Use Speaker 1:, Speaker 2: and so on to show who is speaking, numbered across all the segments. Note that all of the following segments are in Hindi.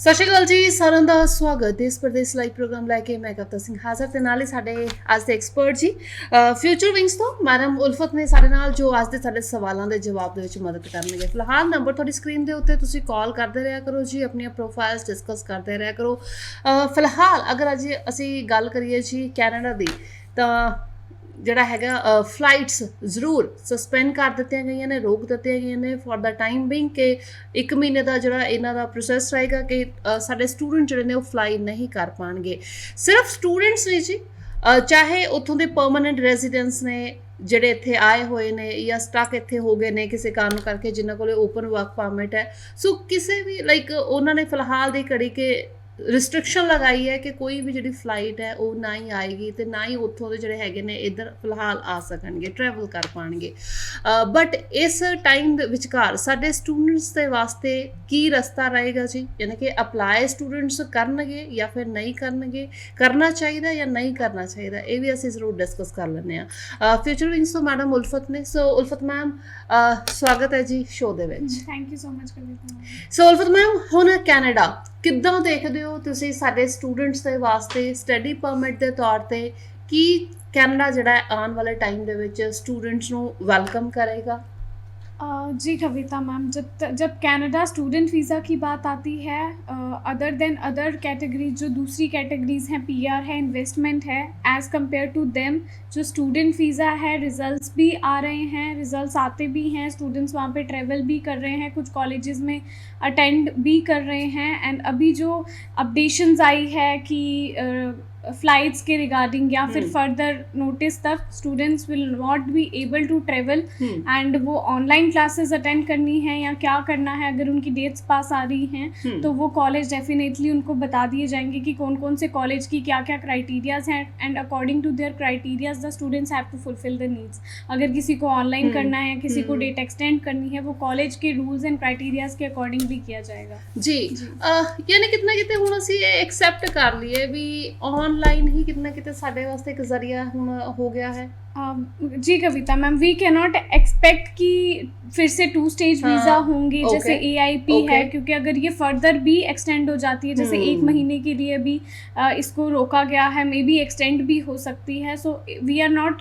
Speaker 1: ਸਤਿ ਸ਼੍ਰੀ ਅਕਾਲ ਜੀ, ਸਾਰਿਆਂ ਦਾ ਸਵਾਗਤ ਦੇਸ਼ ਪ੍ਰਦੇਸ਼ ਲਾਈਵ ਪ੍ਰੋਗਰਾਮ ਲੈ ਕੇ ਮੈਂ ਕਵਿਤਾ ਸਿੰਘ ਹਾਜ਼ਰ ਤੇ ਨਾਲ ਹੀ ਸਾਡੇ ਅੱਜ ਦੇ ਐਕਸਪਰਟ ਜੀ ਫਿਊਚਰ ਵਿੰਗਸ ਤੋਂ ਮੈਡਮ ਉਲਫਤ ਨੇ ਸਾਡੇ ਨਾਲ ਜੋ ਅੱਜ ਦੇ ਸਾਡੇ ਸਵਾਲਾਂ ਦੇ ਜਵਾਬ ਦੇ ਵਿੱਚ ਮਦਦ ਕਰਨਗੇ। ਫਿਲਹਾਲ ਨੰਬਰ ਤੁਹਾਡੀ ਸਕਰੀਨ ਦੇ ਉੱਤੇ ਤੁਸੀਂ ਕਾਲ ਕਰਦੇ ਰਿਹਾ ਕਰੋ ਜੀ, ਆਪਣੀਆਂ ਪ੍ਰੋਫਾਈਲਸ ਡਿਸਕਸ ਕਰਦੇ ਰਿਹਾ ਕਰੋ। ਫਿਲਹਾਲ ਅਗਰ ਅੱਜ ਅਸੀਂ ਗੱਲ ਕਰੀਏ ਜੀ ਕੈਨੇਡਾ ਦੀ ਤਾਂ ਜਿਹੜਾ ਹੈਗਾ ਫਲਾਈਟਸ ਜ਼ਰੂਰ ਸਸਪੈਂਡ ਕਰ ਦਿੱਤੀਆਂ ਗਈਆਂ ਨੇ, ਰੋਕ ਦਿੱਤੀਆਂ ਗਈਆਂ ਨੇ ਫॉर द ਟਾਈਮ ਬਿੰਗ ਕਿ 1 ਮਹੀਨੇ ਦਾ ਜਿਹੜਾ ਇਹਨਾਂ ਦਾ ਪ੍ਰੋਸੈਸ ਰਹੇਗਾ ਕਿ ਸਾਡੇ ਸਟੂਡੈਂਟ ਜਿਹੜੇ ਨੇ ਉਹ ਫਲਾਈ ਨਹੀਂ ਕਰ ਪਾਣਗੇ। ਸਿਰਫ ਸਟੂਡੈਂਟਸ ਨਹੀਂ ਜੀ, ਚਾਹੇ ਉੱਥੋਂ ਦੇ ਪਰਮਾਨੈਂਟ ਰੈਜ਼ੀਡੈਂਟਸ ਨੇ ਜਿਹੜੇ ਇੱਥੇ ਆਏ ਹੋਏ ਨੇ ਜਾਂ ਸਟਕ ਇੱਥੇ ਹੋ ਗਏ ਨੇ ਕਿਸੇ ਕਾਰਨ ਕਰਕੇ ਜਿਨ੍ਹਾਂ ਕੋਲ ਓਪਨ ਵਰਕ ਪਰਮਿਟ ਹੈ। ਸੋ ਕਿਸੇ ਵੀ ਲਾਈਕ ਉਹਨਾਂ ਨੇ ਫਿਲਹਾਲ ਦੀ ਘੜੀ ਕਿ ਰਿਸਟ੍ਰਿਕਸ਼ਨ ਲਗਾਈ ਹੈ ਕਿ ਕੋਈ ਵੀ ਜਿਹੜੀ ਫਲਾਈਟ ਹੈ ਉਹ ਨਾ ਹੀ ਆਏਗੀ ਤੇ ਨਾ ਹੀ ਉੱਥੋਂ ਦੇ ਜਿਹੜੇ ਹੈਗੇ ਨੇ ਇੱਧਰ ਫਿਲਹਾਲ ਆ ਸਕਣਗੇ, ਟਰੈਵਲ ਕਰ ਪਾਉਣਗੇ। ਬਟ ਇਸ ਟਾਈਮ ਦੇ ਵਿਚਕਾਰ ਸਾਡੇ ਸਟੂਡੈਂਟਸ ਦੇ ਵਾਸਤੇ ਕੀ ਰਸਤਾ ਰਹੇਗਾ ਜੀ, ਯਾਨੀ ਕਿ ਅਪਲਾਈ ਸਟੂਡੈਂਟਸ ਕਰਨਗੇ ਜਾਂ ਫਿਰ ਨਹੀਂ ਕਰਨਗੇ, ਕਰਨਾ ਚਾਹੀਦਾ ਜਾਂ ਨਹੀਂ ਕਰਨਾ ਚਾਹੀਦਾ, ਇਹ ਵੀ ਅਸੀਂ ਜ਼ਰੂਰ ਡਿਸਕਸ ਕਰ ਲੈਂਦੇ ਹਾਂ। ਫਿਊਚਰ ਵਿੰਗਸ ਤੋਂ ਮੈਡਮ ਉਲਫਤ ਨੇ। ਸੋ ਉਲਫਤ ਮੈਮ ਸਵਾਗਤ ਹੈ ਜੀ ਸ਼ੋਅ ਦੇ ਵਿੱਚ।
Speaker 2: Thank you so much Kavita.
Speaker 1: So Ulfat ma'am, ਹੁਣ ਕੈਨੇਡਾ ਕਿੱਦਾਂ ਦੇਖਦੇ ਹੋ ਤੁਸੀਂ ਸਾਡੇ ਸਟੂਡੈਂਟਸ ਦੇ ਵਾਸਤੇ ਸਟੱਡੀ ਪਰਮਿਟ ਦੇ ਤੌਰ ਤੇ ਕੀ ਕੈਨੇਡਾ ਜਿਹੜਾ ਆਉਣ ਵਾਲੇ ਟਾਈਮ ਦੇ ਵਿੱਚ ਸਟੂਡੈਂਟਸ ਨੂੰ ਵੈਲਕਮ ਕਰੇਗਾ?
Speaker 2: जी कविता मैम, जब कनाडा स्टूडेंट वीज़ा की बात आती है, अदर देन अदर कैटेगरीज जो दूसरी कैटेगरीज हैं, पीआर है, इन्वेस्टमेंट है, एज़ कम्पेयर टू देम जो स्टूडेंट वीज़ा है रिज़ल्ट्स भी आ रहे हैं, रिज़ल्ट्स आते भी हैं, स्टूडेंट्स वहाँ पे ट्रैवल भी कर रहे हैं, कुछ कॉलेजेस में अटेंड भी कर रहे हैं। एंड अभी जो अपडेशंस आई है कि फ्लाइट्स के रिगार्डिंग या फिर फर्दर नोटिस तक students will not be able to travel and वो ऑनलाइन क्लासेस अटेंड करनी है या क्या करना है। अगर उनकी डेट्स पास आ रही हैं तो वो कॉलेज डेफिनेटली उनको बता दिए जाएंगे कि कौन कौन से कॉलेज की क्या क्या क्राइटेरियाज हैं and according to their criterias the students have to fulfil the needs. अगर किसी को ऑनलाइन करना है, किसी को डेट एक्सटेंड करनी है, वो कॉलेज के रूल्स एंड क्राइटेरियाज के अकॉर्डिंग भी किया जाएगा जी।
Speaker 1: यानी कितना कितने हुण असीं एक्सेप्ट कर लिए भी ऑनलाइन ही कितना कितने साडे वास्ते एक जरिया हुण हो गया है।
Speaker 2: जी Kavita ma'am, we can not expect कि फिर से 2 स्टेज वीज़ा होंगे जैसे AIP है, क्योंकि अगर ये फर्दर भी एक्सटेंड हो जाती है जैसे 1 महीने के लिए भी इसको रोका गया है, मे बी एक्सटेंड भी हो सकती है। सो वी आर नॉट,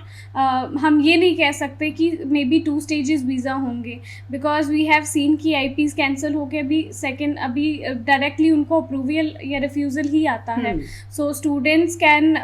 Speaker 2: हम ये नहीं कह सकते कि मे बी 2 स्टेजेस वीज़ा होंगे बिकॉज वी हैव सीन कि IPs कैंसिल होके अभी सेकेंड अभी डायरेक्टली उनको अप्रूवल या रिफ्यूज़ल ही आता है। So students can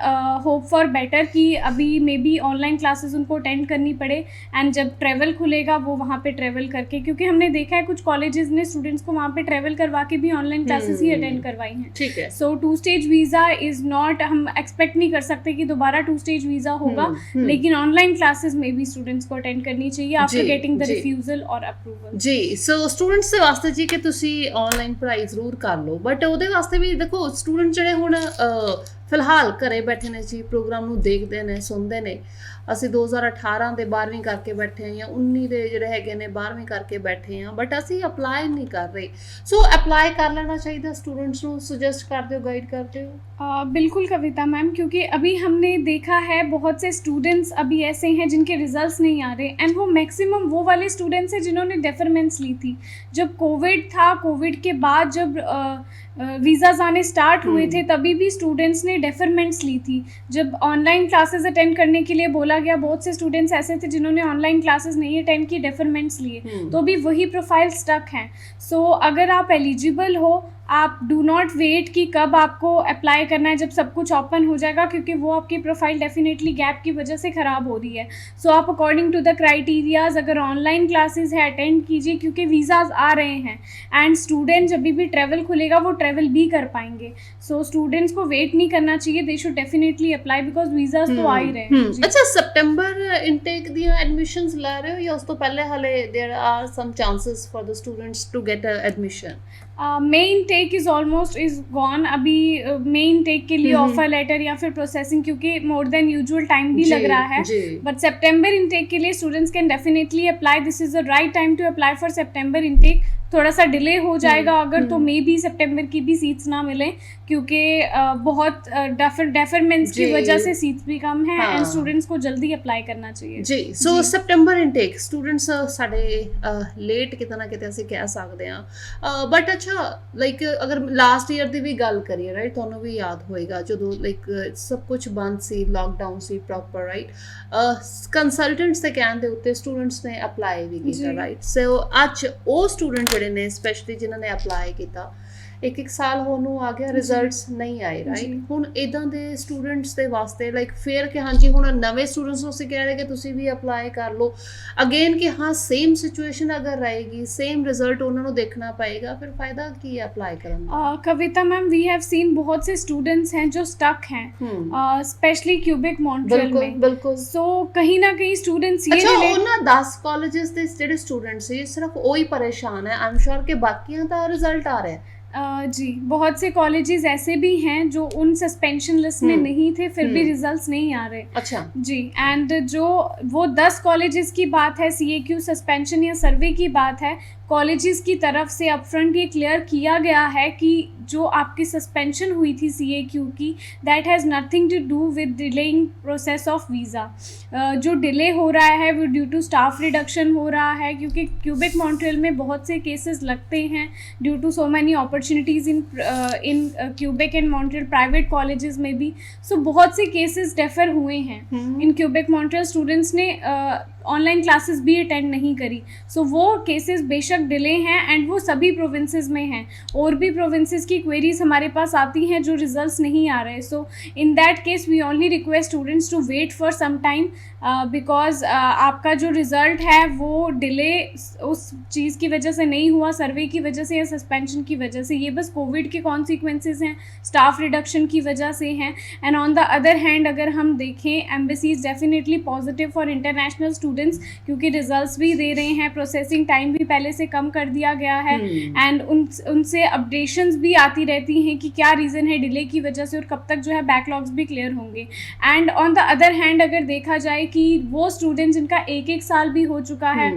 Speaker 2: hope for better कि अभी मे बी ऑनलाइन क्लासेस उनको अटेंड करनी पड़े एंड जब ट्रैवल खुलेगा वो वहाँ पे ट्रैवल करके, क्योंकि हमने देखा है कुछ कॉलेजेस ने स्टूडेंट्स को वहाँ पे ट्रैवल करवा के भी ऑनलाइन क्लासेस ही अटेंड करवाई हैं।
Speaker 1: ठीक है।
Speaker 2: सो 2 स्टेज वीज़ा इज़ नॉट, हम एक्सपेक्ट नहीं कर सकते कि दोबारा 2 स्टेज वीज़ा होगा, लेकिन ऑनलाइन क्लासेस में भी स्टूडेंट्स को अटेंड करनी चाहिए आफ्टर गेटिंग द रिफ्यूजल और अप्रूवल
Speaker 1: जी। सो स्टूडेंट्स ਦੇ ਵਾਸਤੇ ਜੀ ਕਿ ਤੁਸੀਂ ਆਨਲਾਈਨ ਪੜ੍ਹਾਈ ਜ਼ਰੂਰ ਕਰ ਲਓ, ਬਟ ਉਹਦੇ ਵਾਸਤੇ ਵੀ ਦੇਖੋ ਸਟੂਡੈਂਟ ਜਿਹੜੇ ਹੁਣ ਫਿਲਹਾਲ ਘਰੇ ਬੈਠੇ ਨੇ ਜੀ, ਪ੍ਰੋਗਰਾਮ ਨੂੰ ਦੇਖਦੇ ਨੇ, ਸੁਣਦੇ ਨੇ। ਅਸੀਂ 2018 ਦੇ 12ਵੀਂ ਕਰਕੇ ਬੈਠੇ ਹਾਂ ਜਾਂ 19 ਦੇ ਜਿਹੜੇ ਹੈਗੇ ਨੇ 12ਵੀਂ ਕਰਕੇ ਬੈਠੇ ਹਾਂ, ਬਟ ਅਸੀਂ ਅਪਲਾਈ ਨਹੀਂ ਕਰ ਰਹੇ। ਸੋ ਅਪਲਾਈ ਕਰ ਲੈਣਾ ਚਾਹੀਦਾ ਸਟੂडेंट्स ਨੂੰ, ਸੁਜੈਸਟ ਕਰਦੇ ਹੋ, गाइड करते हो?
Speaker 2: बिल्कुल कविता मैम, क्योंकि अभी हमने देखा है बहुत से स्टूडेंट्स अभी ऐसे हैं जिनके रिजल्ट्स नहीं आ रहे एंड वो मैक्सिमम वो वाले स्टूडेंट्स हैं जिन्होंने डेफरमेंट्स ली थी। जब कोविड था, कोविड के बाद जब वीज़ाज़ आने स्टार्ट हुए थे तभी भी स्टूडेंट्स ने डेफरमेंट्स ली थी। जब ऑनलाइन क्लासेस अटेंड करने के लिए बोला गया, बहुत से स्टूडेंट्स ऐसे थे जिन्होंने ऑनलाइन क्लासेस नहीं अटेंड की, डेफरमेंट्स लिए, तो भी वही प्रोफाइल स्टक हैं। सो अगर आप एलिजिबल हो, आप डू नॉट वेट कि कब आपको अप्लाई करना है, जब सब कुछ ओपन हो जाएगा, क्योंकि वो आपकी प्रोफाइल डेफिनेटली गैप की वजह से ख़राब हो रही है। सो आप अकॉर्डिंग टू द क्राइटेरियाज अगर ऑनलाइन क्लासेस है अटेंड कीजिए, क्योंकि वीज़ाज़ आ रहे हैं एंड स्टूडेंट जब भी ट्रैवल खुलेगा वो ट्रैवल भी कर पाएंगे। सो स्टूडेंट्स को वेट नहीं करना चाहिए, they should definitely apply because visas तो आ ही रहे हैं।
Speaker 1: अच्छा, सितंबर इनटेक दी एडमिशंस ला रहे हो या उस तो पहले हाले there are some chances for the students to get admission?
Speaker 2: May intake is almost is gone. अभी मेन टेक के लिए ऑफर लेटर या फिर प्रोसेसिंग, क्योंकि मोर देन यूजुअल टाइम भी लग रहा है, बट सितंबर इनटेक के लिए students can definitely apply. This is the right time to apply for September intake थोड़ा सा डिले हो जाएगा अगर, तो मे बी सितंबर की भी सीट्स ना मिले, क्योंकि बहुत डेफरमेंट्स की
Speaker 1: जी।
Speaker 2: वजह से सीट्स भी कम है
Speaker 1: हाँ।
Speaker 2: एंड स्टूडेंट्स को जल्दी अप्लाई करना चाहिए।
Speaker 1: ਜੀ ਸੋ ਸੈਪਟੈਂਬਰ ਇਨਟੇਕ ਸਟੂਡੈਂਟਸ ਸਾਡੇ ਲੇਟ ਕਿਤੇ ਨਾ ਕਿਤੇ ਅਸੀਂ ਕਹਿ ਸਕਦੇ ਹਾਂ ਬਟ ਅੱਛਾ ਲਾਈਕ ਅਗਰ ਲਾਸਟ ਈਅਰ ਦੀ ਵੀ ਗੱਲ ਕਰੀਏ ਰਾਈਟ, ਤੁਹਾਨੂੰ ਵੀ ਯਾਦ ਹੋਏਗਾ ਜਦੋਂ ਲਾਈਕ ਸਭ ਕੁਝ ਬੰਦ ਸੀ, ਲੋਕਡਾਊਨ ਸੀ ਪ੍ਰੋਪਰ ਰਾਈਟ, ਕੰਸਲਟੈਂਟਸ ਦੇ ਕਹਿਣ ਦੇ ਉੱਤੇ ਸਟੂਡੈਂਟਸ ਨੇ ਅਪਲਾਈ ਵੀ ਕੀਤਾ
Speaker 2: ਜੀ।
Speaker 1: ਰਾਈਟ। ਸੋ ਅੱਜ ਉਹ ਸਟੂਡੈਂਟ ਜਿਹੜੇ ਨੇ ਸਪੈਸ਼ਲੀ ਜਿਨ੍ਹਾਂ ਨੇ ਅਪਲਾਈ ਕੀਤਾ, ਇੱਕ ਸਾਲ ਹੋਣ ਨੂੰ ਆ ਗਿਆ, ਰਿਜ਼ਲਟਸ ਨਹੀਂ ਆਏ ਰਾਈਟ।
Speaker 2: ਜੀ।
Speaker 1: ਹੁਣ ਇਦਾਂ ਦੇ ਸਟੂਡੈਂਟਸ ਦੇ ਵਾਸਤੇ ਲਾਈਕ ਫੇਰ ਕਿ ਹਾਂਜੀ ਹੁਣ ਨਵੇਂ ਸਟੂਡੈਂਟਸ ਨੂੰ ਅਸੀਂ ਕਹਿ ਰਹੇ ਕਿ ਤੁਸੀਂ ਵੀ ਅਪਲਾਈ ਕਰ ਲਓ ਅਗੇਨ, ਕਿ ਹਾਂ ਸੇਮ ਸਿਚੁਏਸ਼ਨ ਅਗਰ ਰਹੇਗੀ, ਸੇਮ ਰਿਜ਼ਲਟ ਉਹਨਾਂ ਨੂੰ ਦੇਖਣਾ ਪਏਗਾ, ਫਿਰ ਫਾਇਦਾ ਕੀ ਹੈ ਅਪਲਾਈ ਕਰਨ ਦਾ?
Speaker 2: कविता मैम, वी हैव सीन बहुत से स्टूडेंट्स हैं जो स्टक हैं, स्पेशली क्यूबिक मॉन्ट्रियल
Speaker 1: ਬਿਲਕੁਲ
Speaker 2: में।
Speaker 1: ਬਿਲकुल।
Speaker 2: सो कहीं ना कहीं स्टूडेंट्स ये
Speaker 1: ਅੱਛਾ
Speaker 2: relate-
Speaker 1: ਉਹਨਾਂ 10 ਕਾਲਜਸ ਦੇ ਜਿਹੜੇ ਸਟੂਡੈਂਟ ਸੀ ਸਿਰਫ ਉਹੀ ਪਰੇਸ਼ਾਨ ਹੈ, ਆਈ ਐਮ श्योर ਕਿ ਬਾਕੀਆਂ ਦਾ ਰਿਜ਼ਲਟ ਆ ਰਿਹਾ ਹੈ।
Speaker 2: जी, बहुत से कॉलेजेस ऐसे भी हैं जो उन सस्पेंशन लिस्ट में नहीं थे, फिर भी रिजल्ट्स नहीं आ रहे।
Speaker 1: अच्छा
Speaker 2: जी, एंड जो वो 10 कॉलेजेस की बात है, CAQ सस्पेंशन या सर्वे की बात है, कॉलेजेस की तरफ से अपफ्रंट ये क्लियर किया गया है कि जो आपकी सस्पेंशन हुई थी CAQ की, that has nothing to do with delaying process of visa. जो डिले हो रहा है वो ड्यू टू स्टाफ रिडक्शन हो रहा है, क्योंकि क्यूबिक मॉन्ट्रियल में बहुत से केसेस लगते हैं due to so many opportunities in Quebec and Montreal private colleges में भी। सो बहुत से केसेस डेफर हुए हैं इन क्यूबिक मॉन्ट्रियल। स्टूडेंट्स ने ऑनलाइन क्लासेस भी अटेंड नहीं करी। सो वो केसेस बेशक डिले हैं एंड वो सभी प्रोविंसेस में हैं, और भी प्रोविंसेस की क्वेरीज हमारे पास आती हैं जो रिजल्ट्स नहीं आ रहे। So in that case we only request students to wait for some time, because आपका जो रिज़ल्ट है वो डिले उस चीज़ की वजह से नहीं हुआ, सर्वे की वजह से या सस्पेंशन की वजह से। ये बस कोविड के कॉन्सिक्वेंसेस हैं, स्टाफ रिडक्शन की वजह से हैं। And on the other hand अगर हम देखें, embassies definitely positive for international students, क्योंकि रिजल्ट्स भी दे रहे हैं, प्रोसेसिंग टाइम भी पहले से कम कर दिया गया है, एंड उनसे अपडेशंस भी आती रहती हैं कि क्या रीज़न है डिले की वजह से और कब तक जो है बैकलॉग्स भी क्लियर होंगे। And on the other hand अगर देखा जाए कि वो स्टूडेंट्स जिनका एक साल भी हो चुका है,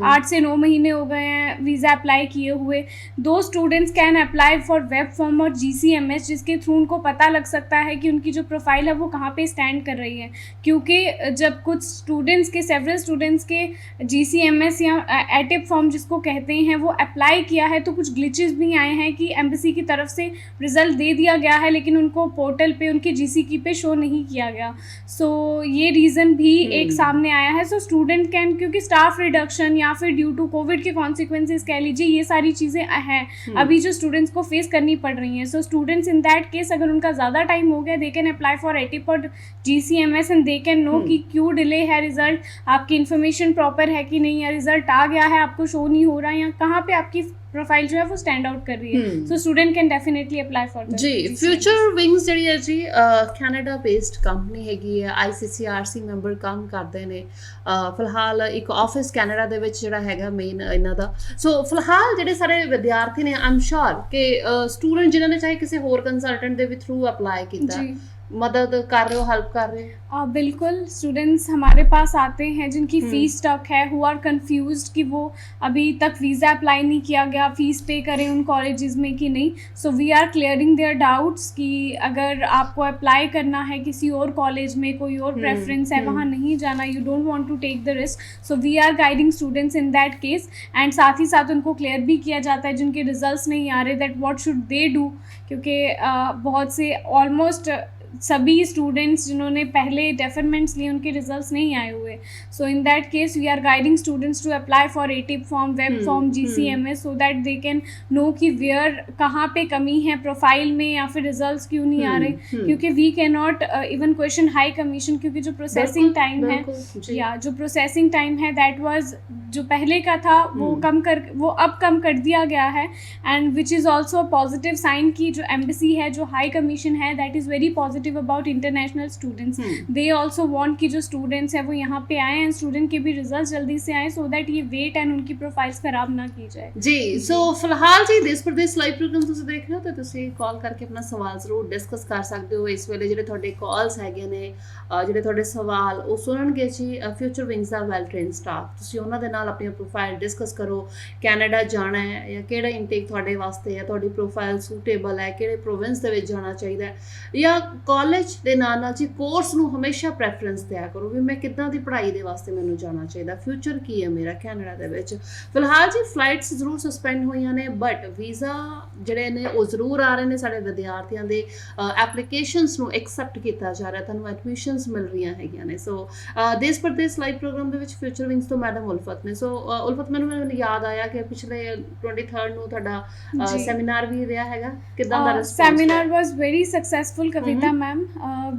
Speaker 2: 8 से 9 महीने हो गए हैं वीज़ा अप्लाई किए हुए, दो students can apply for web form और GCMS, जिसके थ्रू उनको पता लग सकता है कि उनकी जो प्रोफाइल है वो कहाँ पे स्टैंड कर रही है। क्योंकि जब कुछ स्टूडेंट्स के, सेवरल स्टूडेंट्स के GCMS या एटिप फॉर्म जिसको कहते हैं वो अप्लाई किया है, तो कुछ ग्लिचेस भी आए हैं कि एम्बेसी की तरफ से रिज़ल्ट दे दिया गया है लेकिन उनको पोर्टल पे उनके GCK पे शो नहीं किया गया। सो ये रीज़न भी एक सामने आया है। सो स्टूडेंट कैन, क्योंकि स्टाफ रिडक्शन या फिर ड्यू टू कोविड के कॉन्सिक्वेंसेस कह लीजिए, ये सारी चीज़ें हैं अभी जो स्टूडेंट्स को फेस करनी पड़ रही हैं। So students in that case अगर उनका ज़्यादा टाइम हो गया, they can apply for ATIP और GCMS and they can know कि क्यों डिले है रिजल्ट, आपकी इन्फॉर्मेशन प्रॉपर है कि नहीं, या रिजल्ट आ गया है आपको शो नहीं हो रहा है, या कहाँ पे आपकी प्रोफाइल जो है वो स्टैंड आउट कर रही है। So student can definitely apply for
Speaker 1: ਜੀ ਫਿਊਚਰ ਵਿੰਗਸ ਜਿਹੜੀ ਹੈ ਜੀ ਕੈਨੇਡਾ ਬੇਸਡ ਕੰਪਨੀ ਹੈਗੀ ਹੈ, ICCRC ਮੈਂਬਰ ਕੰਮ ਕਰਦੇ ਨੇ। ਫਿਲਹਾਲ ਇੱਕ ਆਫਿਸ ਕੈਨੇਡਾ ਦੇ ਵਿੱਚ ਜਿਹੜਾ ਹੈਗਾ ਮੇਨ ਇਹਨਾਂ ਦਾ। ਸੋ ਫਿਲਹਾਲ ਜਿਹੜੇ ਸਾਰੇ ਵਿਦਿਆਰਥੀ ਨੇ, ਆਮ ਸ਼ੋਰ ਕਿ ਸਟੂਡੈਂਟ ਜਿਨ੍ਹਾਂ ਨੇ ਚਾਹੇ ਕਿਸੇ ਹੋਰ ਕੰਸਲਟੈਂਟ ਦੇ ਵੀ ਥਰੂ ਅਪਲਾਈ ਕੀਤਾ, मदद कर रहे हो, हेल्प कर रहे हो?
Speaker 2: बिल्कुल, स्टूडेंट्स हमारे पास आते हैं जिनकी फ़ीस स्टक है, हु आर कन्फ्यूज्ड कि वो अभी तक वीज़ा अप्लाई नहीं किया गया, फ़ीस पे करें उन कॉलेजेस में कि नहीं। So we are clearing their doubts कि अगर आपको अप्लाई करना है किसी और कॉलेज में, कोई और प्रेफरेंस है, वहाँ नहीं जाना, you don't want to take the risk, so we are guiding students in that case. And साथ ही साथ उनको क्लियर भी किया जाता है जिनके रिजल्ट्स नहीं आ रहे, that what should they do, क्योंकि बहुत से ऑलमोस्ट सभी स्टूडेंट्स जिन्होंने पहले डेफरमेंट्स लिए उनके रिजल्ट्स नहीं आए हुए। So in that case we are guiding students to apply for ATIP form, web form, GCMS, so that they can know कि वेयर कहाँ पे कमी है प्रोफाइल में या फिर रिजल्ट्स क्यों नहीं आ रहे। क्योंकि we can not even question high commission, क्योंकि जो प्रोसेसिंग टाइम है, या जो प्रोसेसिंग टाइम है दैट वाज जो पहले का था वो वो अब कम कर दिया गया है। And which is also positive sign की जो एम्बेसी है, जो हाई कमीशन है, that is very positive positive about international students. They also want कि जो स्टूडेंट्स हैं वो यहाँ पे आए एंड स्टूडेंट के भी रिजल्ट जल्दी से आए, सो दैट ये वेट एंड उनकी प्रोफाइल्स खराब ना की जाए.
Speaker 1: ਜੀ ਸੋ ਫਿਲਹਾਲ ਜੀ ਦੇਸ਼ ਪ੍ਰਦੇਸ਼ ਲਾਈਵ ਪ੍ਰੋਗਰਾਮ ਤੁਸੀਂ ਦੇਖ ਰਹੇ ਹੋ ਤੇ ਤੁਸੀਂ ਕਾਲ ਕਰਕੇ ਆਪਣਾ ਸਵਾਲ ਜ਼ਰੂਰ ਡਿਸਕਸ ਕਰ ਸਕਦੇ ਹੋ. ਇਸ ਵੇਲੇ ਜਿਹੜੇ ਤੁਹਾਡੇ ਕਾਲਸ ਹੈਗੇ ਨੇ, ਜਿਹੜੇ ਤੁਹਾਡੇ ਸਵਾਲ ਉਹ ਸੁਣਨਗੇ ਜੀ ਫਿਊਚਰ ਵਿੰਗਸ ਦਾ ਵੈਲ ਟ੍ਰੇਨਡ ਸਟਾਫ. ਤੁਸੀਂ ਉਹਨਾਂ ਦੇ ਨਾਲ ਆਪਣੀ ਪ੍ਰੋਫਾਈਲ ਡਿਸਕਸ ਕਰੋ. ਕੈਨੇਡਾ ਜਾਣਾ ਹੈ ਜਾਂ ਕਿਹੜਾ ਇਨਟੇਕ ਤੁਹਾਡੇ ਵਾਸਤੇ ਹੈ, ਤੁਹਾਡੀ ਪ੍ਰੋਫਾਈਲ ਸੂਟੇਬਲ ਹੈ, ਕਿਹੜੇ ਪ੍ਰੋਵਿੰਸ ਦੇ ਵਿੱਚ ਜਾਣਾ ਚਾਹੀਦਾ ਹੈ, ਜਾਂ ਕਾਲਜ ਦੇ ਨਾਲ ਨਾਲ ਜੀ ਕੋਰਸ ਨੂੰ ਹਮੇਸ਼ਾ ਪ੍ਰੈਫਰੈਂਸ ਦਿਆ ਕਰੋ ਵੀ ਮੈਂ ਕਿੱਦਾਂ ਦੀ ਪੜ੍ਹਾਈ ਦੇ ਵਾਸਤੇ ਮੈਨੂੰ ਜਾਣਾ ਚਾਹੀਦਾ, ਫਿਊਚਰ ਕੀ ਹੈ ਮੇਰਾ ਕੈਨੇਡਾ ਦੇ ਵਿੱਚ. ਫਿਲਹਾਲ ਜੀ ਫਲਾਈਟਸ ਜ਼ਰੂਰ ਸਸਪੈਂਡ ਹੋਈਆਂ ਨੇ, ਬਟ ਵੀਜ਼ਾ ਜਿਹੜੇ ਨੇ ਉਹ ਜ਼ਰੂਰ ਆ ਰਹੇ ਨੇ. ਸਾਡੇ ਵਿਦਿਆਰਥੀਆਂ ਦੇ ਐਪਲੀਕੇਸ਼ਨਸ ਨੂੰ ਐਕਸੈਪਟ ਕੀਤਾ ਜਾ ਰਿਹਾ, ਤੁਹਾਨੂੰ ਐਡਮਿਸ਼ਨਸ ਮਿਲ ਰਹੀਆਂ ਹੈਗੀਆਂ ਨੇ. ਸੋ ਦੇਸ਼ ਪ੍ਰਦੇਸ਼ ਲਾਈਵ ਪ੍ਰੋਗਰਾਮ ਦੇ ਵਿੱਚ ਫਿਊਚਰ ਵਿੰਗਸ ਤੋਂ ਮੈਡਮ ਉਲਫਤ ਨੇ. ਸੋ ਉਲਫਤ, ਮੈਨੂੰ ਯਾਦ ਆਇਆ ਕਿ ਪਿਛਲੇ 23rd ਨੂੰ ਤੁਹਾਡਾ ਸੈਮੀਨਾਰ ਵੀ ਰਿਹਾ ਹੈਗਾ, ਕਿੱਦਾਂ ਦਾ response?
Speaker 2: Seminar was very successful, Kavita ma'am.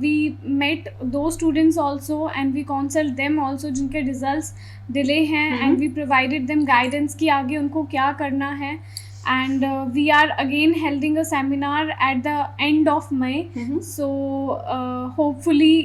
Speaker 2: We met those students also and we counseled them also जिनके results delay हैं, and we provided them guidance कि आगे उनको क्या करना है. And we are again holding a seminar at the end of May. So hopefully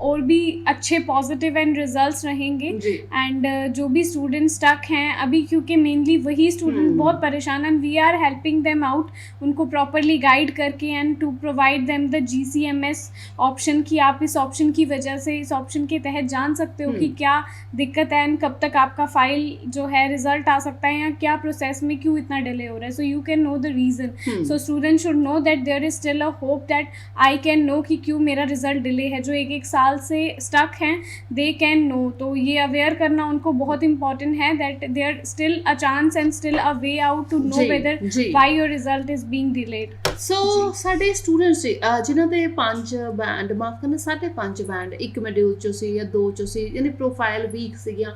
Speaker 2: और भी अच्छे पॉजिटिव एंड रिजल्ट्स रहेंगे. एंड जो भी स्टूडेंट स्टक हैं अभी, क्योंकि मेनली वही स्टूडेंट बहुत परेशान हैं, we are helping them out, उनको प्रॉपरली गाइड करके and to provide them the GCMS option कि आप इस ऑप्शन की वजह से, इस ऑप्शन के तहत जान सकते हो कि क्या दिक्कत है एंड कब तक आपका फाइल जो है रिजल्ट आ सकता है, या क्या प्रोसेस में क्यों इतना डिले हो रहा है. So you can know the reason. So student should know that there is still a hope that I can know कि क्यों मेरा रिजल्ट डिले है. जो एक साल से स्टक हैं दे कैन नो. तो ये अवेयर करना उनको बहुत इंपॉर्टेंट है that there still a chance and still a way out to know whether why your result is being delayed.
Speaker 1: So ਸਾਡੇ ਸਟੂਡੈਂਟਸ ਜਿਨ੍ਹਾਂ ਦੇ 5 ਬੈਂਡ, ਮਾਫ ਕਰਨਾ 5.5 ਬੈਂਡ ਇੱਕ ਮੋਡਿਊਲ 'ਚੋਂ ਸੀ ਜਾਂ 2 'ਚੋਂ ਸੀ, ਯਾਨੀ ਪ੍ਰੋਫਾਈਲ ਵੀਕ ਸੀਗੀਆਂ,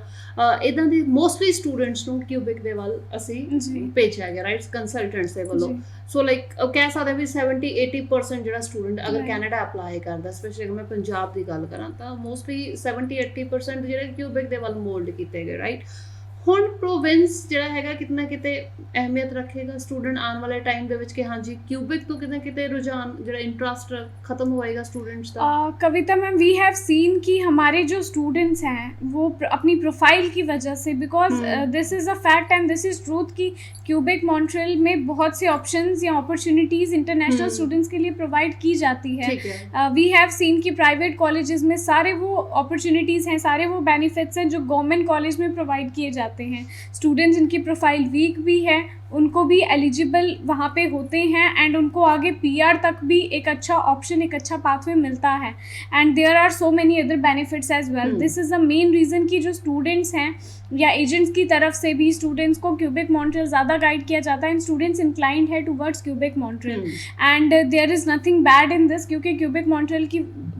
Speaker 1: ਇੱਦਾਂ ਦੀ ਮੋਸਟਲੀ ਸਟੂਡੈਂਟਸ ਨੂੰ ਕਿਊਬਿਕ ਦੇ ਵੱਲ ਅਸੀਂ ਭੇਜਿਆ ਗਿਆ, ਰਾਈਟ, ਕੰਸਲਟੈਂਟਸ ਦੇ ਵੱਲੋਂ. ਸੋ ਲਾਈਕ ਕਹਿ ਸਕਦੇ ਵੀ 70-80% ਜਿਹੜਾ ਸਟੂਡੈਂਟ ਅਗਰ ਕੈਨੇਡਾ ਅਪਲਾਈ ਕਰਦਾ, ਸਪੈਸ਼ਲੀ ਅਗਰ ਮੈਂ ਪੰਜਾਬ ਦੀ ਗੱਲ ਕਰਾਂ ਤਾਂ ਮੋਸਟਲੀ 70-80% ਜਿਹੜੇ ਕਿਊਬਿਕ ਦੇ ਵੱਲ ਮੋਲਡ ਕੀਤੇ ਗਏ, ਰਾਈਟ. ਹੁਣ ਪ੍ਰੋਵਿੰਸ ਜਿਹੜਾ ਹੈਗਾ ਕਿਤੇ ਨਾ ਕਿਤੇ ਅਹਿਮੀਅਤ ਰੱਖੇਗਾ ਸਟੂਡੈਂਟ ਆਉਣ ਵਾਲੇ ਟਾਈਮ ਦੇ ਵਿੱਚ ਕਿ ਹਾਂਜੀ ਕਿਊਬਿਕ ਤੋਂ ਕਿਤੇ ਨਾ ਕਿਤੇ रुझान ਜਿਹੜਾ इंटरेस्ट खत्म होएगा स्टूडेंट्स का.
Speaker 2: कविता मैम, वी हैव सीन कि हमारे जो स्टूडेंट्स हैं वो अपनी प्रोफाइल की वजह से, because this is a fact and this is truth कि क्यूबेक मॉन्ट्रियल में बहुत से ऑप्शंस या अपॉर्चुनिटीज़ इंटरनेशनल स्टूडेंट्स के लिए प्रोवाइड की जाती है. वी हैव सीन कि प्राइवेट कॉलेजेस में सारे वो अपॉर्चुनिटीज़ हैं, सारे वो बेनिफिट्स हैं जो गवर्नमेंट कॉलेज में प्रोवाइड किए जाते हैं. स्टूडेंट्स जिनकी प्रोफाइल वीक भी है उनको भी एलिजिबल वहाँ पे होते हैं एंड उनको आगे PR तक भी एक अच्छा ऑप्शन, एक अच्छा पाथवे मिलता है. And there are so many other benefits as well. This is the main reason कि जो स्टूडेंट्स हैं या एजेंट्स की तरफ से भी स्टूडेंट्स को क्यूबेक मॉन्ट्रियल ज़्यादा गाइड किया जाता है एंड स्टूडेंट्स इंक्लाइंड है towards Quebec Montreal. And there is nothing bad in this, क्योंकि क्यूबेक मॉन्ट्रियल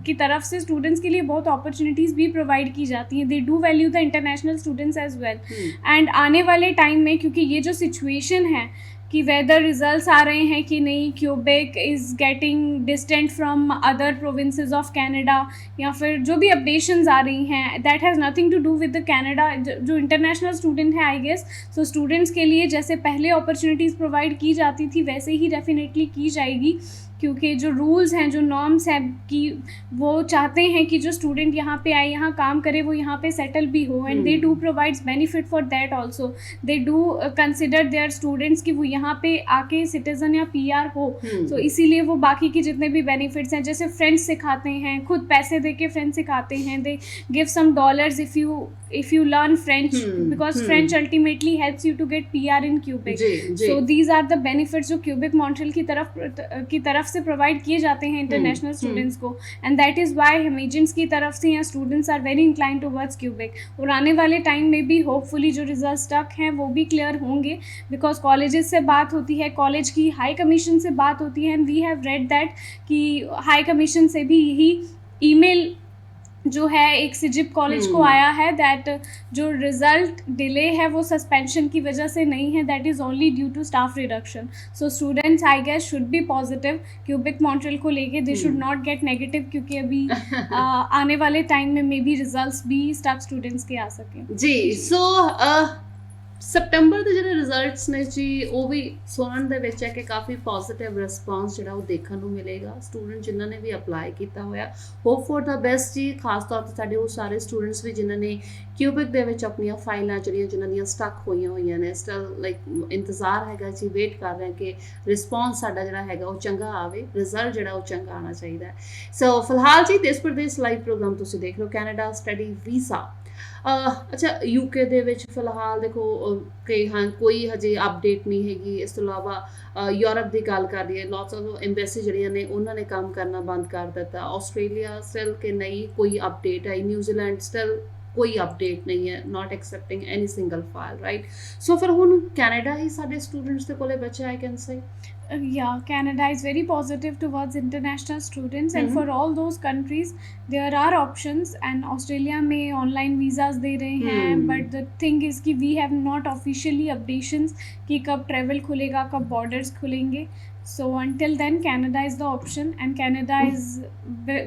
Speaker 2: की तरफ से स्टूडेंट्स के लिए बहुत अपॉर्चुनिटीज़ भी प्रोवाइड की जाती हैं. They do value the international students as well. And आने वाले टाइम में, क्योंकि ये जो सिचुएशन है कि वेदर रिजल्ट्स आ रहे हैं कि नहीं, Quebec is getting distant from other provinces of Canada, या फिर जो भी अपडेशंस आ रही हैं, that has nothing to do with the Canada. जो इंटरनेशनल स्टूडेंट है आई गेस, सो स्टूडेंट्स के लिए जैसे पहले अपॉर्चुनिटीज़ प्रोवाइड की जाती थी वैसे ही डेफिनेटली की जाएगी, क्योंकि जो रूल्स हैं, जो नॉर्म्स हैं कि वो चाहते हैं कि जो स्टूडेंट यहाँ पे आए, यहाँ काम करे, वो यहाँ पे सेटल भी हो. And they do provides benefit for that also. They do consider their students कि वो यहाँ पे आके सिटीज़न या PR हो. तो इसीलिए वो बाकी के जितने भी बेनिफिट्स हैं, जैसे फ्रेंच सिखाते हैं, खुद पैसे दे के फ्रेंच सिखाते हैं, they give some dollars if you learn French, because French ultimately helps you to get PR in Quebec. So these are the benefits जो क्यूबेक मॉन्ट्रियल की तरफ से प्रोवाइड किए जाते हैं इंटरनेशनल स्टूडेंट्स को. एंड दैट इज़ वाई हम एजेंट्स की तरफ से या students are very inclined towards Quebec. और आने वाले टाइम में भी होपफुली जो रिजल्ट स्टक हैं वो भी क्लियर होंगे, बिकॉज कॉलेजेस से बात होती है, कॉलेज की हाई कमीशन से बात होती है, and we have read that कि हाई कमीशन से भी यही ईमेल जो है एक सिजिप कॉलेज को आया है दैट जो रिज़ल्ट डिले है वो सस्पेंशन की वजह से नहीं है, that is only due to staff reduction. So students I guess should be positive Quebec Montreal को लेके. They should not get negative, क्योंकि अभी आने वाले टाइम में मे बी रिजल्ट्स भी स्टाफ स्टूडेंट्स के आ सकें.
Speaker 1: जी. सो ਸਪਟੈਂਬਰ ਦੇ ਜਿਹੜੇ ਰਿਜ਼ਲਟਸ ਨੇ ਜੀ ਉਹ ਵੀ ਸੁਣਨ ਦੇ ਵਿੱਚ ਹੈ ਕਿ ਕਾਫੀ ਪੋਜ਼ਿਟਿਵ ਰਿਸਪੌਂਸ ਜਿਹੜਾ ਉਹ ਦੇਖਣ ਨੂੰ ਮਿਲੇਗਾ ਸਟੂਡੈਂਟ ਜਿਨ੍ਹਾਂ ਨੇ ਵੀ ਅਪਲਾਈ ਕੀਤਾ ਹੋਇਆ ਹੋਪ ਫॉर ਦਾ ਬੈਸਟ ਜੀ ਖਾਸ ਤੌਰ ਤੇ ਸਾਡੇ ਉਹ ਸਾਰੇ ਸਟੂਡੈਂਟਸ ਵੀ ਜਿਨ੍ਹਾਂ ਨੇ ਕਿਊਬਿਕ ਦੇ ਵਿੱਚ ਆਪਣੀਆਂ ਫਾਈਲਾਂ ਜਿਹੜੀਆਂ ਜਿਨ੍ਹਾਂ ਦੀਆਂ ਸਟਕ ਹੋਈਆਂ ਨੇ ਸਟਿਲ ਲਾਈਕ ਇੰਤਜ਼ਾਰ ਹੈਗਾ ਜੀ ਵੇਟ ਕਰ ਰਹੇ ਹਾਂ ਕਿ ਰਿਸਪੌਂਸ ਸਾਡਾ ਜਿਹੜਾ ਹੈਗਾ ਉਹ ਚੰਗਾ ਆਵੇ ਰਿਜ਼ਲਟ ਜਿਹੜਾ ਉਹ ਚੰਗਾ ਆਉਣਾ ਚਾਹੀਦਾ ਹੈ ਸੋ ਫਿਲਹਾਲ ਜੀ ਦੇਸ਼ ਪ੍ਰਦੇਸ਼ ਲਾਈਵ ਪ੍ਰੋਗਰਾਮ ਤੁਸੀਂ ਦੇਖ ਰਹੇ ਹੋ ਕੈਨੇਡਾ ਸਟੱਡੀ ਵੀਜ਼ਾ ਅੱਛਾ ਯੂਕੇ ਦੇ ਵਿੱਚ ਫਿਲਹਾਲ ਦੇਖੋ ਕਿ ਹਾਂ ਕੋਈ ਹਜੇ ਅਪਡੇਟ ਨਹੀਂ ਹੈਗੀ ਇਸ ਤੋਂ ਇਲਾਵਾ ਯੂਰਪ ਦੀ ਗੱਲ ਕਰ ਰਹੀ ਹੈ ਲੋਟਸ ਆਫ ਐਮਬੈਸੀ ਜਿਹੜੀਆਂ ਨੇ ਉਹਨਾਂ ਨੇ ਕੰਮ ਕਰਨਾ ਬੰਦ ਕਰ ਦਿੱਤਾ ਆਸਟ੍ਰੇਲੀਆ ਸਟਿਲ ਕਿ ਨਹੀਂ ਕੋਈ ਅਪਡੇਟ ਆਈ ਨਿਊਜ਼ੀਲੈਂਡ ਸਟਿਲ ਕੋਈ ਅਪਡੇਟ ਨਹੀਂ ਹੈ ਨਾਟ ਐਕਸੈਪਟਿੰਗ ਐਨੀ ਸਿੰਗਲ ਫਾਈਲ ਰਾਈਟ ਸੋ ਫਿਰ ਹੁਣ ਕੈਨੇਡਾ ਹੀ ਸਾਡੇ ਸਟੂਡੈਂਟਸ ਦੇ ਕੋਲੇ ਬਚਿਆ I can say
Speaker 2: Yeah, Canada is very positive towards international students, and for all those countries there are options, and Australia में online visas दे रहे हैं, but the thing is कि we have not officially updations कि कब travel खुलेगा कब borders खुलेंगे. So until then Canada is the option, and Canada is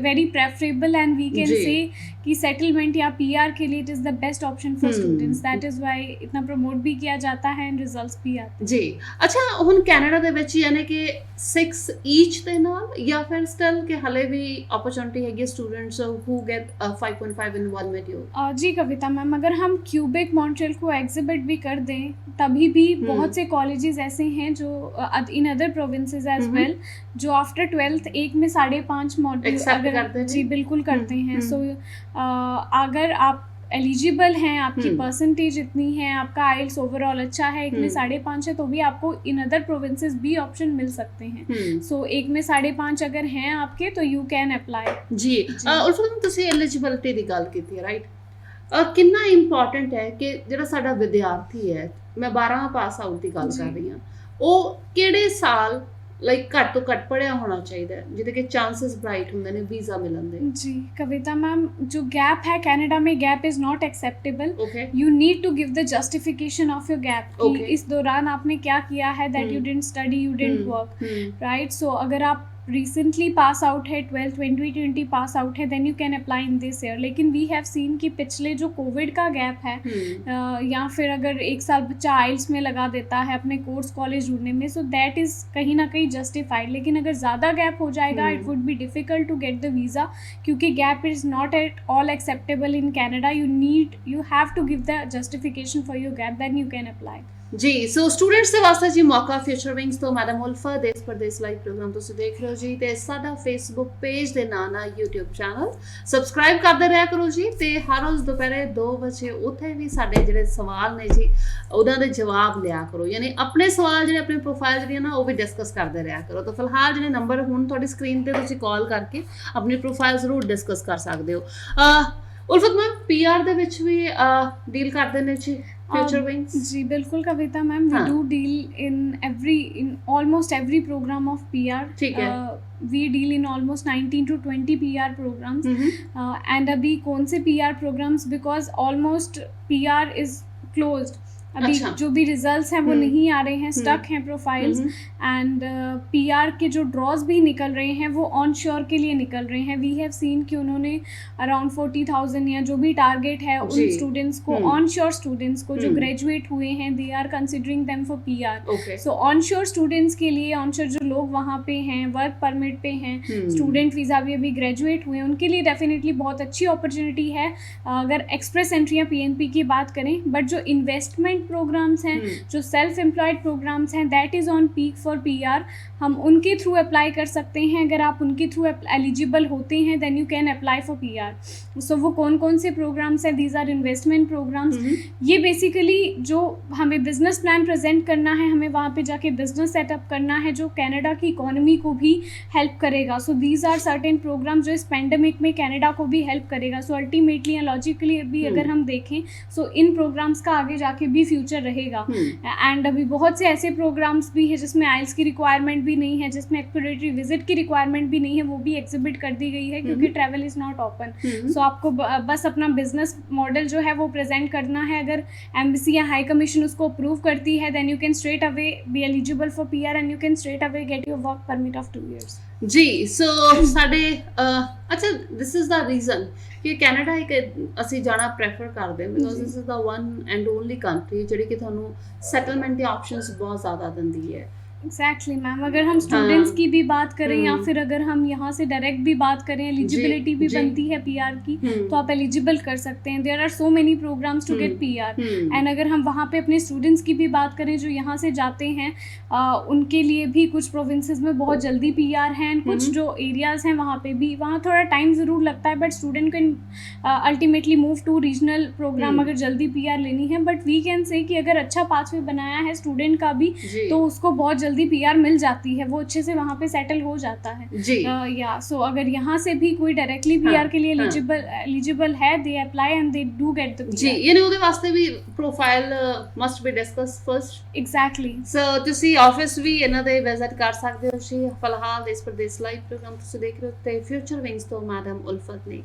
Speaker 2: very preferable, and we can say कि settlement या PR के लिए it is the best option for students. That is why इतना promote भी किया जाता है and results भी आते हैं.
Speaker 1: जी अच्छा ਹੁਣ ਕੈਨੇਡਾ ਦੇ ਵਿੱਚ ਯਾਨੀ ਕਿ 6 ਈਚ ਦੇ ਨਾਲ ਜਾਂ ਫਿਰ ਸਟਿਲ ਕਿ ਹਲੇ ਵੀ ਓਪਰਚੁਨਿਟੀ ਹੈਗੀ students who get 5.5 in one module
Speaker 2: जी कविता मैम, अगर हम क्यूबेक मॉन्ट्रियल को एग्जिबिट भी कर दें तभी भी बहुत से कॉलेजेस ऐसे हैं जो in other provinces as well जो आफ्टर 12th एक में 5.5 मॉड्यूल अगर जी बिल्कुल करते हैं. सो अगर आप एलिजिबल हैं, आपकी परसेंटेज इतनी है, आपका आइल्स ओवरऑल अच्छा है, एक में 5.5 है, तो भी आपको इन अदर प्रोविंसेस भी ऑप्शन मिल सकते हैं. सो एक में 5.5 अगर हैं आपके तो यू कैन अप्लाई.
Speaker 1: जी उल्फत ਤੁਸੀਂ ਐਲੀਜੀਬਿਲਿਟੀ ਦੀ ਗੱਲ ਕੀਤੀ ਹੈ ਰਾਈਟ ਕਿੰਨਾ ਇੰਪੋਰਟੈਂਟ ਹੈ ਕਿ ਜਿਹੜਾ ਸਾਡਾ ਵਿਦਿਆਰਥੀ ਹੈ ਮੈਂ 12ਵਾਂ ਪਾਸ ਆਊਟ ਦੀ ਗੱਲ ਕਰ ਰਹੀ ਹਾਂ ਉਹ ਕਿਹੜੇ ਸਾਲ ਲਾਈਕ ਘੱਟ ਤੋਂ ਘੱਟ ਪੜ੍ਹਿਆ ਹੋਣਾ ਚਾਹੀਦਾ ਹੈ ਜਿਹਦੇ ਕਿ ਚਾਂਸਸ ਬ੍ਰਾਈਟ ਹੁੰਦੇ ਨੇ ਵੀਜ਼ਾ ਮਿਲਣ ਦੇ
Speaker 2: जी कविता मैम, जो गैप है कनाडा में gap is not acceptable.
Speaker 1: Okay
Speaker 2: you need to give the justification of your gap कि
Speaker 1: Okay.
Speaker 2: इस दौरान आपने क्या किया है, that you didn't study, you didn't work, right. So अगर आप रिसेंटली पास आउट है 12th 2020 पास आउट है, then you can apply in this year. लेकिन वी हैव सीन कि पिछले जो कोविड का गैप है या फिर अगर एक साल बच्चा आइल्स में लगा देता है अपने कोर्स कॉलेज ढूंढने में, सो दैट इज़ कहीं ना कहीं जस्टिफाइड. लेकिन अगर ज़्यादा गैप हो जाएगा it would be difficult to get the visa, क्योंकि gap is not at all acceptable in Canada. You have to give the justification for your gap, then you can apply.
Speaker 1: ਜੀ ਸੋ ਸਟੂਡੈਂਟਸ ਦੇ ਵਾਸਤੇ ਜੀ ਮੌਕਾ ਫਿਊਚਰ ਵਿੰਗਸ ਤੋਂ madam Ulfa Desh Pradesh live programme ਤੁਸੀਂ ਦੇਖ ਰਹੇ ਹੋ ਜੀ ਤੇ ਸਾਡਾ ਫੇਸਬੁੱਕ ਪੇਜ ਦੇ ਨਾਲ YouTube ਚੈਨਲ ਸਬਸਕ੍ਰਾਈਬ ਕਰਦੇ ਰਿਹਾ ਕਰੋ ਜੀ ਤੇ ਹਰ ਰੋਜ਼ ਦੁਪਹਿਰੇ 2 ਵਜੇ ਉੱਥੇ ਵੀ ਸਾਡੇ ਜਿਹੜੇ ਸਵਾਲ ਨੇ ਜੀ ਉਹਨਾਂ ਦੇ ਜਵਾਬ ਲਿਆ ਕਰੋ ਯਾਨੀ ਆਪਣੇ ਸਵਾਲ ਜਿਹੜੇ ਆਪਣੀ ਪ੍ਰੋਫਾਈਲ ਜਿਹੜੀ ਨਾ ਉਹ ਵੀ ਡਿਸਕਸ ਕਰਦੇ ਰਿਹਾ ਕਰੋ ਤਾਂ ਫਿਲਹਾਲ ਜਿਹੜੇ ਨੰਬਰ ਹੁਣ ਤੁਹਾਡੀ ਸਕਰੀਨ ਤੇ ਤੁਸੀਂ ਕਾਲ ਕਰਕੇ ਆਪਣੀ ਪ੍ਰੋਫਾਈਲ ਜ਼ਰੂਰ ਡਿਸਕਸ ਕਰ ਸਕਦੇ ਹੋ ਉਲਫਤ ਮੈਮ PR ਦੇ ਵਿੱਚ ਵੀ ਡੀਲ ਕਰਦੇ ਨੇ ਜੀ future wings
Speaker 2: जी बिल्कुल कविता ma'am, we do deal in almost every program of PR.
Speaker 1: ठीक है.
Speaker 2: We deal in almost 19 to 20 PR programs. And अभी कौन से PR programs, because almost PR is closed. अभी जो भी रिजल्ट्स हैं वो नहीं आ रहे हैं, स्टक हैं प्रोफाइल्स. एंड PR के जो ड्रॉज भी निकल रहे हैं वो ऑन श्योर के लिए निकल रहे हैं. वी हैव सीन कि उन्होंने अराउंड 40,000 या जो भी टारगेट है उन स्टूडेंट्स को, ऑन श्योर स्टूडेंट्स को जो ग्रेजुएट हुए हैं, they are considering them for PR. So onshore students के लिए, ऑन श्योर जो लोग वहाँ पे हैं, वर्क परमिट पे हैं, स्टूडेंट वीज़ा भी अभी ग्रेजुएट हुए हैं, उनके लिए डेफिनेटली बहुत अच्छी अपॉर्चुनिटी है अगर एक्सप्रेस एंट्री या PNP की बात करें. बट जो इन्वेस्टमेंट प्रोग्राम्स हैं, जो सेल्फ एम्प्लॉयड प्रोग्राम्स हैं, that is on peak for PR. हम उनके थ्रू अप्लाई कर सकते हैं. अगर आप उनके थ्रू एलिजिबल होते हैं then you can apply for PR. So वो कौन कौन से प्रोग्राम्स हैं? These are investment programmes. ये बेसिकली जो हमें बिजनेस प्लान प्रेजेंट करना है, हमें वहाँ पे जाके बिजनेस सेटअप करना है जो कनाडा की इकोनॉमी को भी हेल्प करेगा. So these are certain programme जो इस पेंडेमिक में कनाडा को भी हेल्प करेगा. सो अल्टीमेटली या लॉजिकली भी अगर हम देखें सो इन प्रोग्राम्स का आगे जाके भी फ्यूचर रहेगा. एंड अभी बहुत से ऐसे प्रोग्राम्स भी है जिसमें आइल्स की रिक्वायरमेंट भी नहीं है, जिसमें एक्सप्लोरेटरी विजिट की रिक्वायरमेंट भी नहीं है, वो भी एग्जिबिट कर दी गई है क्योंकि ट्रैवल इज़ नॉट ओपन. सो आपको बस अपना बिजनेस मॉडल जो है वो प्रेजेंट करना है. अगर एम्बेसी या हाई कमीशन उसको अप्रूव करती है then you can straight away be eligible for PR and you can straight away get your work permit of 2 years.
Speaker 1: जी सो ਸਾਡੇ ਅੱਛਾ ਦਿਸ ਇਜ਼ ਦਾ ਰੀਜ਼ਨ ਕਿ ਕੈਨੇਡਾ ਇੱਕ ਅਸੀਂ ਜਾਣਾ ਪ੍ਰੈਫਰ ਕਰਦੇ ਹਾਂ because this is the one and only country ਜਿਹੜੀ ਕਿ ਤੁਹਾਨੂੰ ਸੈਟਲਮੈਂਟ ਦੇ ਆਪਸ਼ਨਸ ਬਹੁਤ ਜ਼ਿਆਦਾ ਦਿੰਦੀ ਹੈ।
Speaker 2: एग्जैक्टली मैम, अगर हम स्टूडेंट्स की भी बात करें या
Speaker 1: हम्म।
Speaker 2: फिर अगर हम यहाँ से डायरेक्ट भी बात करें, एलिजिबिलिटी भी
Speaker 1: जी।
Speaker 2: बनती है पीआर की,
Speaker 1: हम्म।
Speaker 2: तो आप एलिजिबल कर सकते हैं। There are so many programmes to get PR.
Speaker 1: Hmm.
Speaker 2: And अगर हम वहाँ पे अपने स्टूडेंट्स की भी बात करें जो यहाँ से जाते हैं, उनके लिए भी कुछ प्रोविंसेस में बहुत जल्दी पीआर हैं, कुछ
Speaker 1: हम्म।
Speaker 2: जो एरियाज़ हैं वहाँ पे भी, वहाँ थोड़ा टाइम ज़रूर लगता है, but student can ultimately move to regional program
Speaker 1: hmm.
Speaker 2: अगर जल्दी पीआर लेनी है। बट वी कैन से कि अगर अच्छा पाथवे बनाया है स्टूडेंट का भी,
Speaker 1: जी।
Speaker 2: तो उसको बहुत जल्दी पीआर मिल जाती है, वो अच्छे से वहाँ पे सेटल हो जाता है।
Speaker 1: जी।
Speaker 2: या सो अगर यहाँ से भी कोई डायरेक्टली पीआर के लिए एलिजिबल है, they apply and they do get the
Speaker 1: ਜੀ ਯਾਨੀ ਉਹਦੇ ਵਾਸਤੇ ਵੀ profile must be discuss first.
Speaker 2: Exactly.
Speaker 1: So ਤੁਸੀਂ ਆਫਿਸ ਵੀ ਇਹਨਾਂ ਦੇ ਵਿਜ਼ਿਟ ਕਰ ਸਕਦੇ ਹੋ ਜੀ। ਫਿਲਹਾਲ ਦੇਸ਼ ਪ੍ਰਦੇਸ਼ ਲਾਈਵ ਪ੍ਰੋਗਰਾਮ ਤੁਸੀਂ ਦੇਖ ਰਹੇ ਹੋ ਤੇ ਫਿਊਚਰ ਵਿੰਗਸ ਤੋਂ ਮੈਡਮ ਉਲਫਤ ਨੇ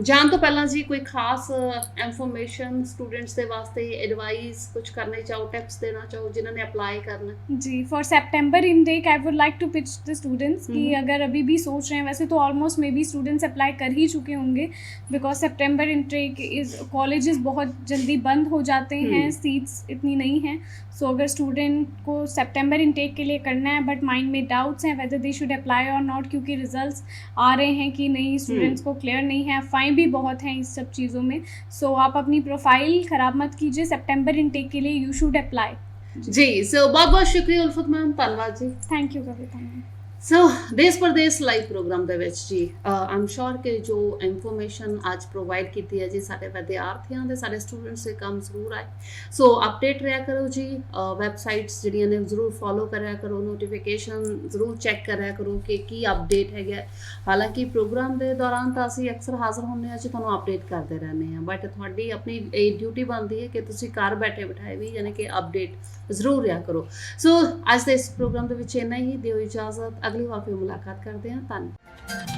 Speaker 1: ਜਾਣ ਤੋਂ ਪਹਿਲਾਂ ਜੀ ਕੋਈ ਖਾਸ ਇਨਫੋਰਮੇਸ਼ਨ ਸਟੂਡੈਂਟਸ ਦੇ ਵਾਸਤੇ ਐਡਵਾਈਸ ਕੁਝ ਕਰਨਾ ਚਾਹੋ, ਟਿਪਸ देना चाहो जिन्होंने अप्लाई करना?
Speaker 2: जी, for September intake I would like to pitch the students कि अगर अभी भी सोच रहे हैं, वैसे तो almost maybe students apply कर ही चुके होंगे, because September intake is colleges बहुत जल्दी बंद हो जाते हैं, सीट्स इतनी नहीं हैं। सो अगर स्टूडेंट को सितंबर इनटेक के लिए करना है बट माइंड में डाउट्स हैं वेदर दे शुड अप्लाई और नॉट, क्योंकि रिजल्ट्स आ रहे हैं कि नहीं, स्टूडेंट्स को क्लियर नहीं है, फाइन भी बहुत हैं इस सब चीज़ों में। सो आप अपनी प्रोफाइल ख़राब मत कीजिए, सितंबर इनटेक के लिए यू शुड अप्लाई।
Speaker 1: जी, सो बहुत बहुत शुक्रिया उल्फत मैम, धन्यवाद जी।
Speaker 2: Thank you Kavita ma'am.
Speaker 1: So Desh Pradesh live programme ਦੇ ਵਿੱਚ ਜੀ ਆਮ ਸ਼ੋਰ ਕਿ ਜੋ ਇਨਫੋਰਮੇਸ਼ਨ ਅੱਜ ਪ੍ਰੋਵਾਈਡ ਕੀਤੀ ਹੈ ਜੀ ਸਾਡੇ ਵਿਦਿਆਰਥੀਆਂ ਦੇ, ਸਾਡੇ ਸਟੂਡੈਂਟਸ ਦੇ ਕੰਮ ਜ਼ਰੂਰ ਆਏ। ਸੋ ਅਪਡੇਟ ਰਿਹਾ ਕਰੋ ਜੀ, ਵੈਬਸਾਈਟਸ ਜਿਹੜੀਆਂ ਨੇ ਜ਼ਰੂਰ ਫੋਲੋ ਕਰਿਆ ਕਰੋ, ਨੋਟੀਫਿਕੇਸ਼ਨ ਜ਼ਰੂਰ ਚੈੱਕ ਕਰਿਆ ਕਰੋ ਕਿ ਕੀ ਅਪਡੇਟ ਹੈਗਾ। ਹਾਲਾਂਕਿ ਪ੍ਰੋਗਰਾਮ ਦੇ ਦੌਰਾਨ ਤਾਂ ਅਸੀਂ ਅਕਸਰ ਹਾਜ਼ਰ ਹੁੰਦੇ ਹਾਂ ਜੀ, ਤੁਹਾਨੂੰ ਅਪਡੇਟ ਕਰਦੇ ਰਹਿੰਦੇ ਹਾਂ, ਬਟ ਤੁਹਾਡੀ ਆਪਣੀ ਇਹ ਡਿਊਟੀ ਬਣਦੀ ਹੈ ਕਿ ਤੁਸੀਂ ਘਰ ਬੈਠੇ ਬਿਠਾਏ ਵੀ ਯਾਨੀ ਕਿ ਅਪਡੇਟ ਜ਼ਰੂਰ ਰਿਹਾ ਕਰੋ। ਸੋ ਅੱਜ ਦੇ ਇਸ ਪ੍ਰੋਗਰਾਮ ਦੇ ਵਿੱਚ ਇੰਨਾ ਹੀ, ਦਿਓ ਇਜਾਜ਼ਤ, ਅਗਲੀ ਵਾਰ ਫਿਰ ਮੁਲਾਕਾਤ ਕਰਦੇ ਹਾਂ। ਧੰਨਵਾਦ।